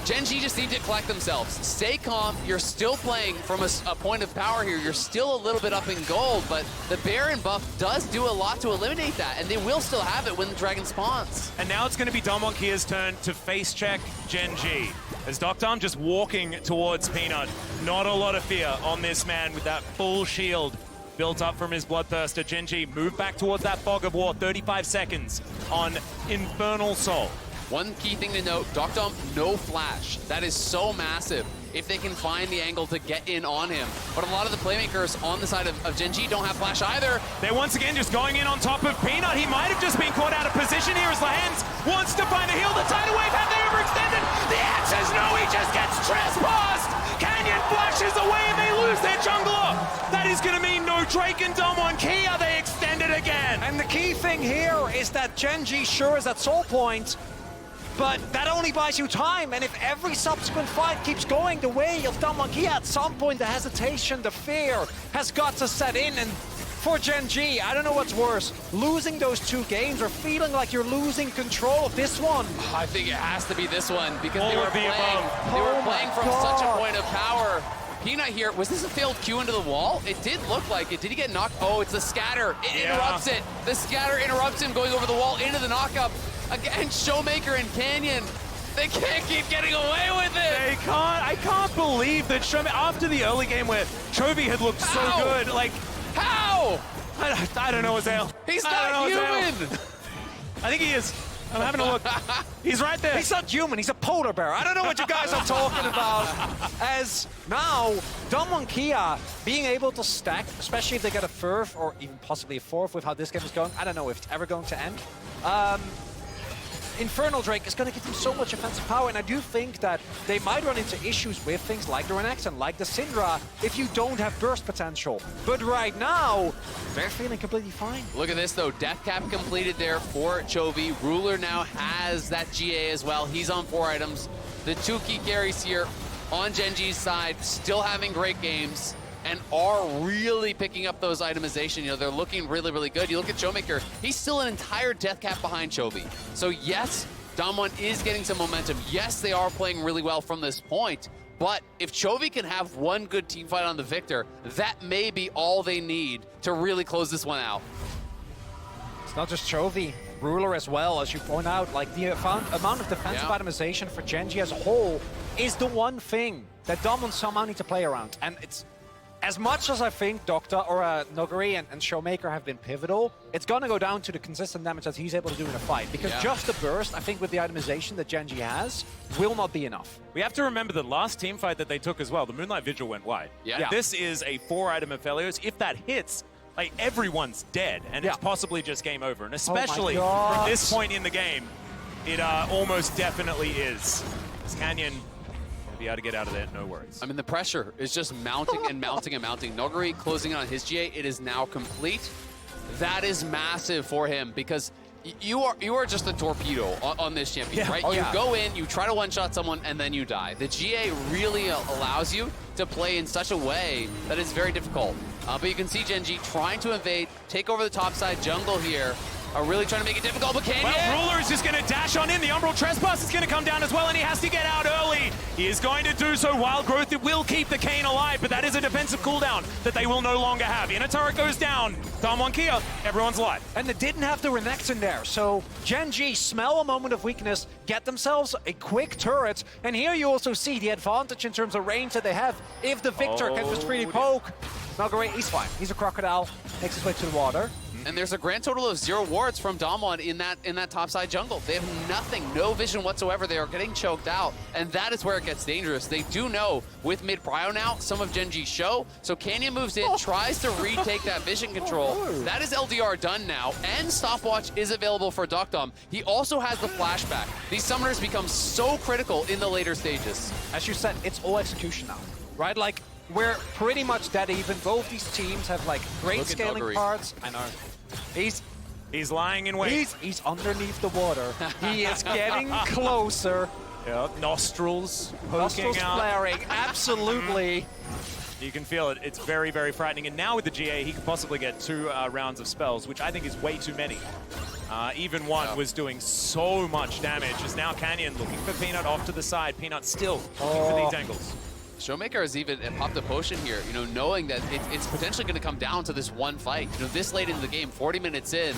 Gen.G just need to collect themselves. Stay calm. You're still playing from a point of power here. You're still a little bit up in gold, but the Baron buff does do a lot to eliminate that, and they will still have it when the dragon spawns. And now it's going to be Damwon Kia's turn to face check Gen.G. As deokdam just walking towards Peanut. Not a lot of fear on this man with that full shield built up from his Bloodthirster. Gen.G move back towards that Fog of War. 35 seconds on Infernal Soul. One key thing to note, deokdam, no flash. That is so massive if they can find the angle to get in on him. But a lot of the playmakers on the side of Gen.G don't have flash either. They're once again just going in on top of Peanut. He might have just been caught out of position here as Lehends wants to find a heal. The tidal wave, have they overextended? The answer's no, he just gets trespassed! Canyon flashes away and they lose their jungler! That is gonna mean no Drake and Damwon Kia, they extend it again! And the key thing here is that Gen.G sure is at soul point, but that only buys you time, and if every subsequent fight keeps going the way of Damwon Kia, at some point the hesitation, the fear has got to set in, and for Gen.G, I don't know what's worse, losing those 2 games or feeling like you're losing control of this one. I think it has to be this one because All they were of the playing, above. they were Oh playing my from God. such a point of power. Peanut here, was this a failed Q into the wall? It did look like it. Did he get knocked? Oh, it's the scatter. It interrupts it. The scatter interrupts him going over the wall into the knockup. Again, ShowMaker and Canyon, they can't keep getting away with it. They can't, I can't believe that after the early game where Chovy had looked so How? good, like, How? I don't know, Azale. He's I don't not know, Azale. human. I think he is. I'm having a look. He's right there. He's not human, he's a polar bear. I don't know what you guys are talking about. As now, Damwon Kia being able to stack, especially if they get a 3rd or even possibly a 4th with how this game is going. I don't know if it's ever going to end. Infernal Drake is going to give them so much offensive power, and I do think that they might run into issues with things like the Renekton, like the Syndra, if you don't have burst potential. But right now, they're feeling completely fine. Look at this though, death cap completed there for Chovy. Ruler now has that GA as well. He's on 4 items. The 2 key carries here on Gen.G's side, still having great games and are really picking up those itemization. You know, they're looking really, really good. You look at ShowMaker, he's still an entire death cap behind Chovy. So yes, Damwon is getting some momentum. Yes, they are playing really well from this point. But if Chovy can have one good team fight on the Viktor, that may be all they need to really close this one out. It's not just Chovy, Ruler as well, as you point out. Like the amount of defensive Yeah. itemization for Gen.G as a whole is the one thing that Damwon somehow need to play around. And it's, as much as I think deokdam or Nuguri and ShowMaker have been pivotal, it's gonna go down to the consistent damage that he's able to do in a fight. Because just the burst, I think with the itemization that Gen.G has, will not be enough. We have to remember the last team fight that they took as well, the Moonlight Vigil went wide. Yeah. This is a 4-item Aphelios. If that hits, like, everyone's dead, and it's possibly just game over. And especially from this point in the game, it almost definitely is. This Canyon will be able to get out of there, no worries. I mean, the pressure is just mounting and mounting and mounting. Nuguri closing on his GA. It is now complete. That is massive for him because You are just a torpedo on this champion, right? You go in, you try to one-shot someone, and then you die. The GA really allows you to play in such a way that is very difficult. But you can see Gen.G trying to invade, take over the top side jungle here, are really trying to make it difficult, but Kayn, well, Ruler is just going to dash on in. The Umbral Trespass is going to come down as well, and he has to get out early. He is going to do so. Wild Growth, it will keep the Kayn alive, but that is a defensive cooldown that they will no longer have. Inner turret goes down. Damwon Kia, everyone's alive. And they didn't have the Renekton there, so Gen.G smell a moment of weakness, get themselves a quick turret, and here you also see the advantage in terms of range that they have. If the Viktor can just freely poke, Nuguri, he's fine. He's a crocodile, makes his way to the water. And there's a grand total of 0 wards from Damwon in that topside jungle. They have nothing, no vision whatsoever. They are getting choked out, and that is where it gets dangerous. They do know with mid prio now, some of Gen.G's show. So Canyon moves in, tries to retake that vision control. That is LDR done now, and stopwatch is available for deokdam. He also has the flashback. These summoners become so critical in the later stages. As you said, it's all execution now, right? Like, we're pretty much dead even. Both these teams have like great scaling parts. I know. He's lying in wait. He's underneath the water. He is getting closer. Yep. Nostrils poking Nostrils out. flaring. Absolutely. You can feel it. It's very, very frightening. And now with the GA, he could possibly get 2 rounds of spells, which I think is way too many. Even one was doing so much damage. As now Canyon looking for Peanut off to the side. Peanut still looking for these angles. ShowMaker has even popped a potion here, knowing that it's potentially going to come down to this one fight. This late into the game, 40 minutes in,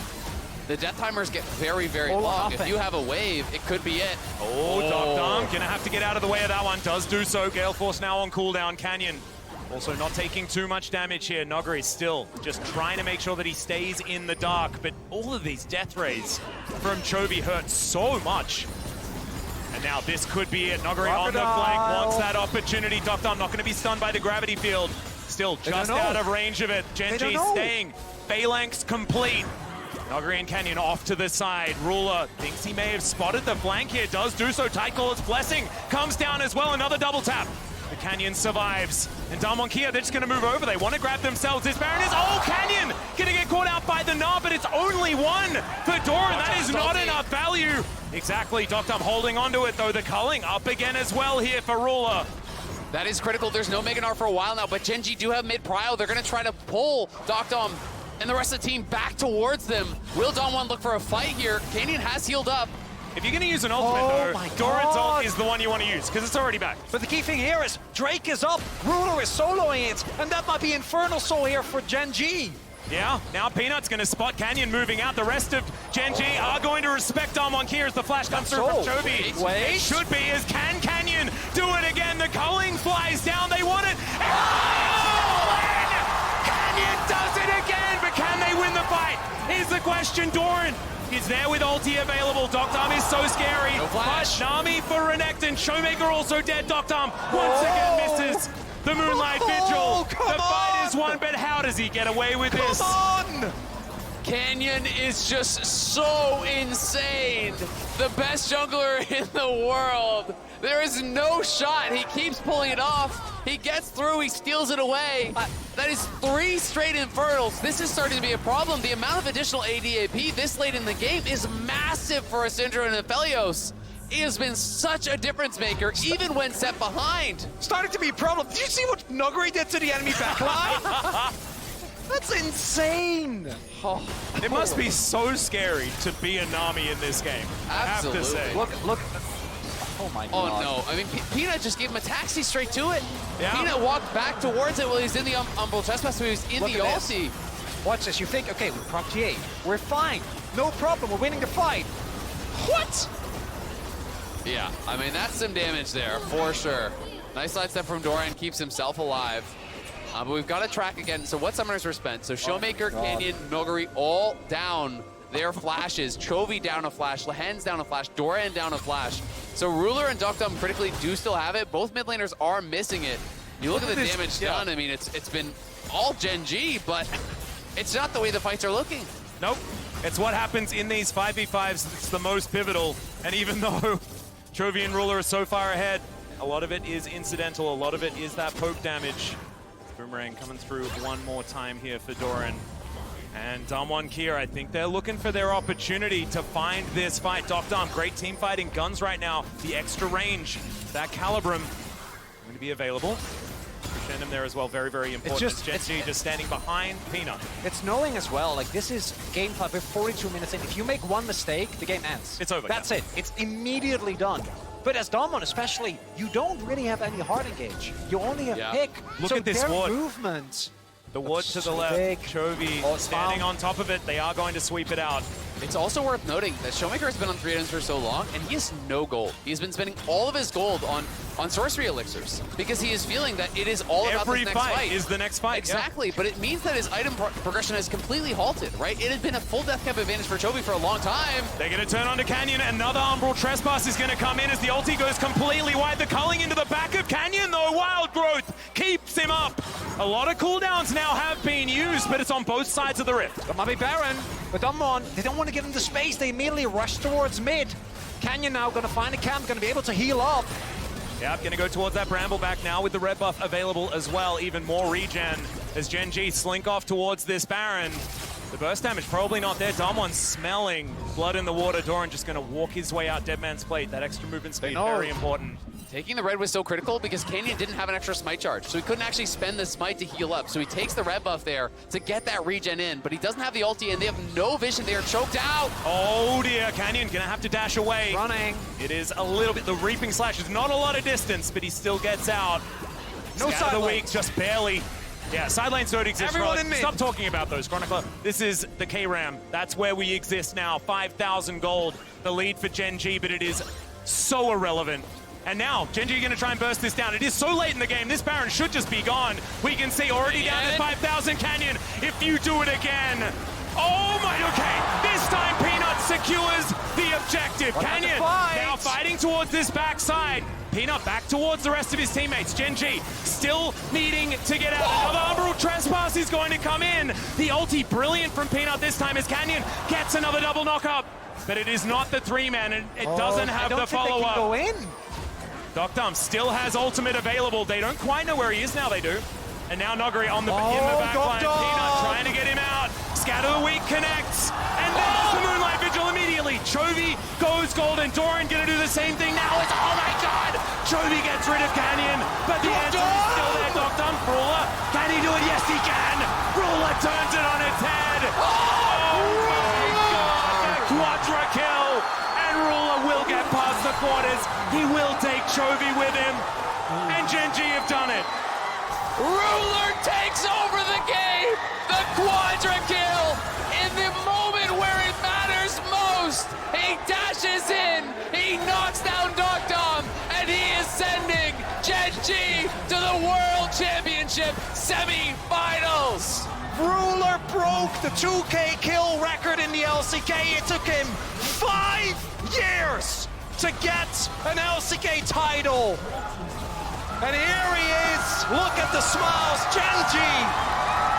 the death timers get very, very long. If you have a wave, it could be it. deokdam gonna have to get out of the way of that one. Does do so. Gale Force now on cooldown. Canyon also not taking too much damage here. Nuguri still just trying to make sure that he stays in the dark, but all of these death rays from Chovy hurt so much. And now this could be it. Nuguri on the flank wants that opportunity. deokdam not going to be stunned by the gravity field. Still just out of range of it. Gen.G staying. Phalanx complete. Nuguri and Canyon off to the side. Ruler thinks he may have spotted the flank here. Does do so. Tightcaller's Blessing comes down as well. Another double tap. The Canyon survives. And Damwon Kia, they're just going to move over. They want to grab themselves. This Baron is... Oh, Canyon going to get caught out by the Gnar, but it's only 1 for Doran. That is not enough value. Exactly. deokdam holding onto it, though. The culling up again as well here for Ruler. That is critical. There's no Mega Gnar for a while now, but Gen.G do have mid-prio. They're going to try to pull deokdam and the rest of the team back towards them. Will Damwon look for a fight here? Canyon has healed up. If you're going to use an ultimate, though, Doran's ult is the one you want to use, because it's already back. But the key thing here is Drake is up, Ruler is soloing it, and that might be Infernal Soul here for Gen.G. Yeah, now Peanut's going to spot Canyon moving out. The rest of Gen.G are going to respect Damwon Kia as the flash comes through from Chovy. It should be as Canyon do it again. The culling flies down. They want it. Oh! Canyon does it again, but can they win the fight? Is the question. Doran is there with ulti available. deokdam is so scary. No flash. But Nami for Renekton. ShowMaker also dead. deokdam once again misses the Moonlight Vigil. The fight is won, but how does he get away with this? Come on! Canyon is just so insane. The best jungler in the world. There is no shot. He keeps pulling it off. He gets through, he steals it away. That is 3 straight Infernals. This is starting to be a problem. The amount of additional ADAP this late in the game is massive for a Syndra and Aphelios. He has been such a difference maker, even when set behind. Starting to be a problem. Did you see what Nuguri did to the enemy backline? That's insane. It must be so scary to be a Nami in this game. Absolutely. I have to say. Look. Oh my Oh god. no, I mean, Peanut just gave him a taxi straight to it. Yeah. Peanut walked back towards it while he's in the Umbral Trespass, so he was in the ulti. Watch this, you think, okay, we proc GA, we're fine. No problem, we're winning the fight. What? Yeah, I mean, that's some damage there, for sure. Nice side step from Doran, keeps himself alive. But we've got to track again. So what summoners were spent? So ShowMaker, Canyon, Nuguri, all down their flashes. Chovy down a flash, Lehends down a flash, Doran down a flash. So Ruler and deokdam critically do still have it. Both mid laners are missing it. You look at the damage done, I mean, it's been all Gen.G, but it's not the way the fights are looking. Nope. It's what happens in these 5v5s. It's the most pivotal. And even though Chovy and Ruler are so far ahead, a lot of it is incidental. A lot of it is that poke damage. Boomerang coming through one more time here for Doran. And Damwon Kia, I think they're looking for their opportunity to find this fight. deokdam, great team fighting guns right now. The extra range, that Calibrum going to be available. Crescendum there as well, very, very important. Gen.G just standing behind Peanut. It's knowing as well, like this is game 5, we're 42 minutes in. If you make one mistake, the game ends. It's over. That's it. It's immediately done. But as Damwon especially, you don't really have any hard engage. You only have pick. Look so at this their ward. movement. The ward to the left, Chovy standing on top of it. They are going to sweep it out. It's also worth noting that ShowMaker has been on 3 items for so long, and he has no gold. He's been spending all of his gold on sorcery elixirs because he is feeling that it is all about this next fight. Every fight is the next fight. Exactly, but it means that his item progression has completely halted, right? It has been a full death cap advantage for Chovy for a long time. They're going to turn on to Canyon. Another Umbral Trespass is going to come in as the ulti goes completely wide. The culling into the back of Canyon, though. Wild Growth keeps him up. A lot of cooldowns now have been used, but it's on both sides of the rift. That might be Baron, but Damwon, they don't want to get into space. They immediately rush towards mid. Canyon now going to find a camp, going to be able to heal up. Yep, going to go towards that Bramble back now with the red buff available as well. Even more regen as Gen.G slink off towards this Baron. The burst damage probably not there. Damwon smelling blood in the water. Doran just going to walk his way out Dead Man's Plate. That extra movement speed, very important. Taking the red was so critical because Canyon didn't have an extra smite charge, so he couldn't actually spend the smite to heal up. So he takes the red buff there to get that regen in, but he doesn't have the ulti and they have no vision. They are choked out. Oh dear, Canyon gonna have to dash away. Running. It is a little bit, the Reaping Slash is not a lot of distance, but he still gets out. No side of the week, lanes. just barely. Yeah, side lanes don't exist. Everyone in mid. Stop talking about those, Chronicler. This is the K-Ram. That's where we exist now. 5,000 gold, the lead for Gen.G, but it is so irrelevant. And now, Gen.G going to try and burst this down. It is so late in the game, this Baron should just be gone. We can see already down at 5,000 Canyon. If you do it again. Oh my, okay. This time Peanut secures the objective. Canyon now fighting towards this backside. Peanut back towards the rest of his teammates. Gen.G still needing to get out. Another Umbral Trespass is going to come in. The ulti brilliant from Peanut this time as Canyon gets another double knock-up. But it is not the 3-man, and it doesn't have the follow-up. Go in. deokdam still has ultimate available. They don't quite know where he is now, they do. And now Nuguri in the back line. Peanut trying to get him out. Scatter the Weak connects. And there's the Moonlight Vigil immediately. Chovy goes gold and Doran gonna do the same thing now. It's, oh my god! Chovy gets rid of Canyon, but the answer is still there. deokdam, Ruler, can he do it? Yes, he can! Ruler turns it on its head. Oh my god! Quadra kill! And Ruler will get past the quarters. He will take Chovy with him. And Gen.G have done it. Ruler takes over the game! The quadra kill! In the moment where it matters most! He dashes in! He knocks down deokdam! And he is sending Gen.G to the World Championship semi-finals! Ruler broke the 2K kill record in the LCK. It took him 5 years to get an LCK title. And here he is. Look at the smiles. Gen.G.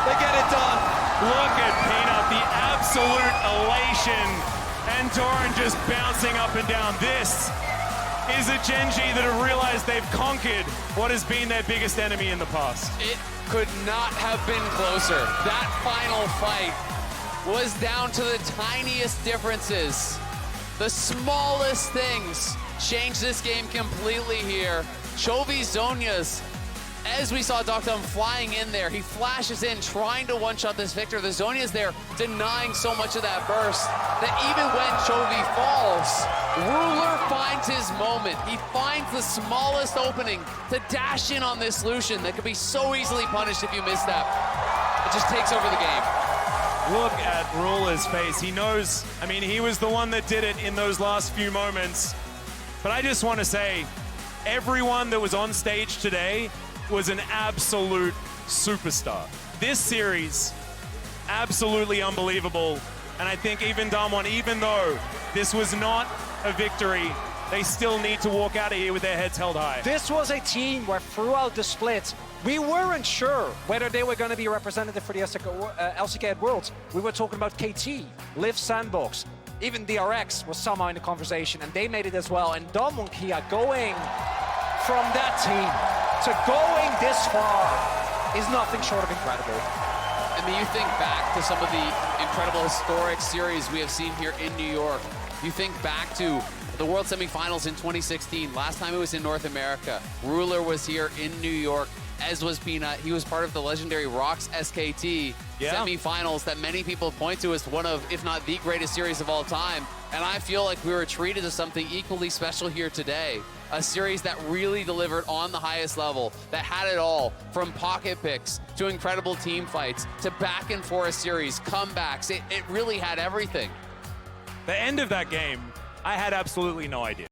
They get it done. Look at Peanut, the absolute elation. And Doran just bouncing up and down. This is a Gen.G that have realized they've conquered what has been their biggest enemy in the past. It could not have been closer. That final fight was down to the tiniest differences. The smallest things changed this game completely here. Chovy Zhonya's, as we saw deokdam flying in there, he flashes in, trying to one-shot this Viktor. The Zhonya's there, denying so much of that burst, that even when Chovy falls, Ruler finds his moment. He finds the smallest opening to dash in on this Lucien that could be so easily punished if you miss that. It just takes over the game. Look at Ruler's face. He knows, I mean, he was the one that did it in those last few moments. But I just want to say, everyone that was on stage today was an absolute superstar. This series, absolutely unbelievable. And I think even Damwon, even though this was not a victory, they still need to walk out of here with their heads held high. This was a team where throughout the split, we weren't sure whether they were going to be representative for the LCK at Worlds. We were talking about KT, Liv Sandbox, even DRX was somehow in the conversation, and they made it as well. And Damwon Kia going from that team to going this far is nothing short of incredible. I mean, you think back to some of the incredible historic series we have seen here in New York. You think back to the World Semifinals in 2016. Last time it was in North America. Ruler was here in New York, as was Peanut. He was part of the legendary Rocks SKT semifinals that many people point to as one of, if not the greatest series of all time. And I feel like we were treated to something equally special here today. A series that really delivered on the highest level, that had it all, from pocket picks to incredible team fights to back and forth series, comebacks. It really had everything. The end of that game, I had absolutely no idea.